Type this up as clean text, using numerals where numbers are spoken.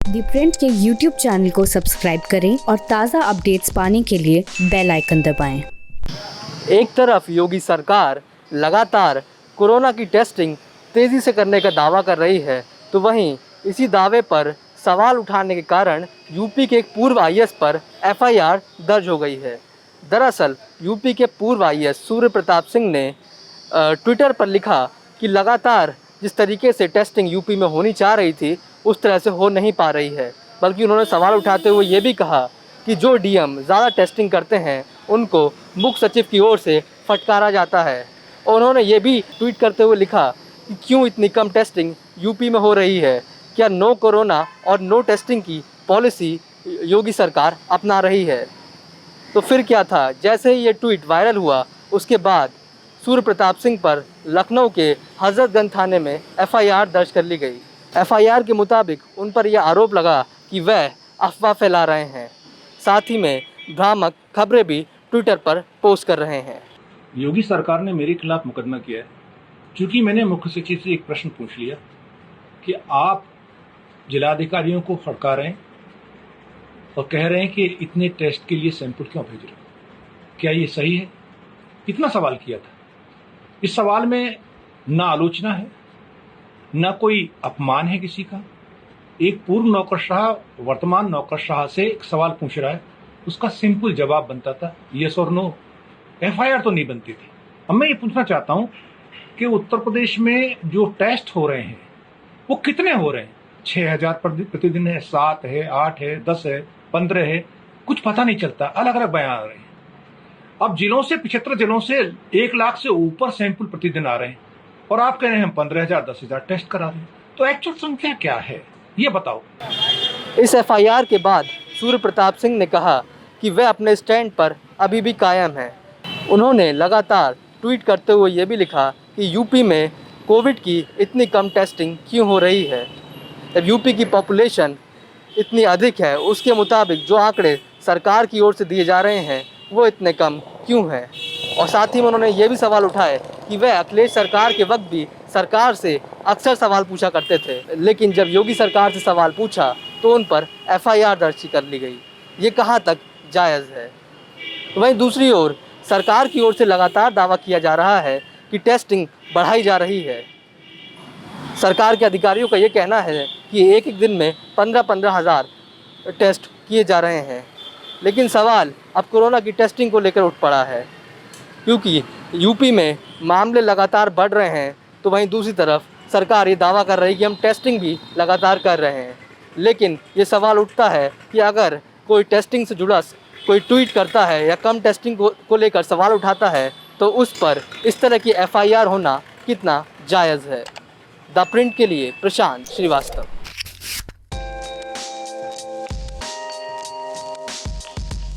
दी print के YouTube channel को subscribe करें और ताज़ा अपडेट्स पाने के लिए बेल आइकन दबाएं। एक तरफ योगी सरकार लगातार कोरोना की टेस्टिंग तेज़ी से करने का दावा कर रही है, तो वहीं इसी दावे पर सवाल उठाने के कारण यूपी के एक पूर्व आईएएस पर एफआईआर दर्ज हो गई है। दरअसल यूपी के पूर्व आईएएस सूर्य प्रताप सिंह ने ट्विटर पर लिखा कि लगातार जिस तरीके से टेस्टिंग यूपी में होनी चाह रही थी उस तरह से हो नहीं पा रही है। बल्कि उन्होंने सवाल उठाते हुए ये भी कहा कि जो डीएम ज़्यादा टेस्टिंग करते हैं उनको मुख्य सचिव की ओर से फटकारा जाता है। और उन्होंने ये भी ट्वीट करते हुए लिखा कि क्यों इतनी कम टेस्टिंग यूपी में हो रही है, क्या नो कोरोना और नो टेस्टिंग की पॉलिसी योगी सरकार अपना रही है। तो फिर क्या था, जैसे ही ये ट्वीट वायरल हुआ उसके बाद सूर्य प्रताप सिंह पर लखनऊ के हजरतगंज थाने में एफआईआर दर्ज कर ली गई। एफआईआर के मुताबिक उन पर यह आरोप लगा कि वह अफवाह फैला रहे हैं, साथ ही में भ्रामक खबरें भी ट्विटर पर पोस्ट कर रहे हैं। योगी सरकार ने मेरे खिलाफ मुकदमा किया है क्योंकि मैंने मुख्य सचिव से एक प्रश्न पूछ लिया कि आप जिलाधिकारियों को फटकार रहे हैं और कह रहे हैं कि इतने टेस्ट के लिए सैंपल क्यों भेज रहे हैं, क्या ये सही है? इतना सवाल किया था। इस सवाल में ना आलोचना है, ना कोई अपमान है किसी का। एक पूर्व नौकरशाह वर्तमान नौकरशाह से एक सवाल पूछ रहा है, उसका सिंपल जवाब बनता था यस और नो। एफआईआर तो नहीं बनती थी। अब मैं ये पूछना चाहता हूं कि उत्तर प्रदेश में जो टेस्ट हो रहे हैं वो कितने हो रहे हैं? 6000 प्रतिदिन है, 7 है, 8 है, 10 है, 15 है, कुछ पता नहीं चलता। अलग अलग बयान आ रहे हैं। अब जिलों से 75 जिलों से 1 लाख से ऊपर सैंपल प्रतिदिन आ रहे हैं और आप कह रहे हैं हम 15,000 10,000 टेस्ट करा रहे हैं। तो एक्चुअल संख्या क्या है ये बताओ। इस एफआईआर के बाद सूर्य प्रताप सिंह ने कहा कि वे अपने स्टैंड पर अभी भी कायम हैं। उन्होंने लगातार ट्वीट करते हुए ये भी लिखा कि यूपी में कोविड की इतनी कम टेस्टिंग क्यों हो रही है। जब यूपी की पॉपुलेशन इतनी अधिक है, उसके मुताबिक जो आंकड़े सरकार की ओर से दिए जा रहे हैं वो इतने कम क्यों हैं। और साथ ही में उन्होंने ये भी सवाल उठाए कि वह अखिलेश सरकार के वक्त भी सरकार से अक्सर सवाल पूछा करते थे, लेकिन जब योगी सरकार से सवाल पूछा तो उन पर एफआईआर दर्ज कर ली गई। ये कहाँ तक जायज़ है? वहीं दूसरी ओर सरकार की ओर से लगातार दावा किया जा रहा है कि टेस्टिंग बढ़ाई जा रही है। सरकार के अधिकारियों का ये कहना है कि एक एक दिन में 15-15 हज़ार टेस्ट किए जा रहे हैं। लेकिन सवाल अब कोरोना की टेस्टिंग को लेकर उठ पड़ा है, क्योंकि यूपी में मामले लगातार बढ़ रहे हैं, तो वहीं दूसरी तरफ सरकार ये दावा कर रही है कि हम टेस्टिंग भी लगातार कर रहे हैं। लेकिन ये सवाल उठता है कि अगर कोई टेस्टिंग से जुड़ा कोई ट्वीट करता है या कम टेस्टिंग को लेकर सवाल उठाता है तो उस पर इस तरह की एफआईआर होना कितना जायज़ है। द प्रिंट के लिए प्रशांत श्रीवास्तव।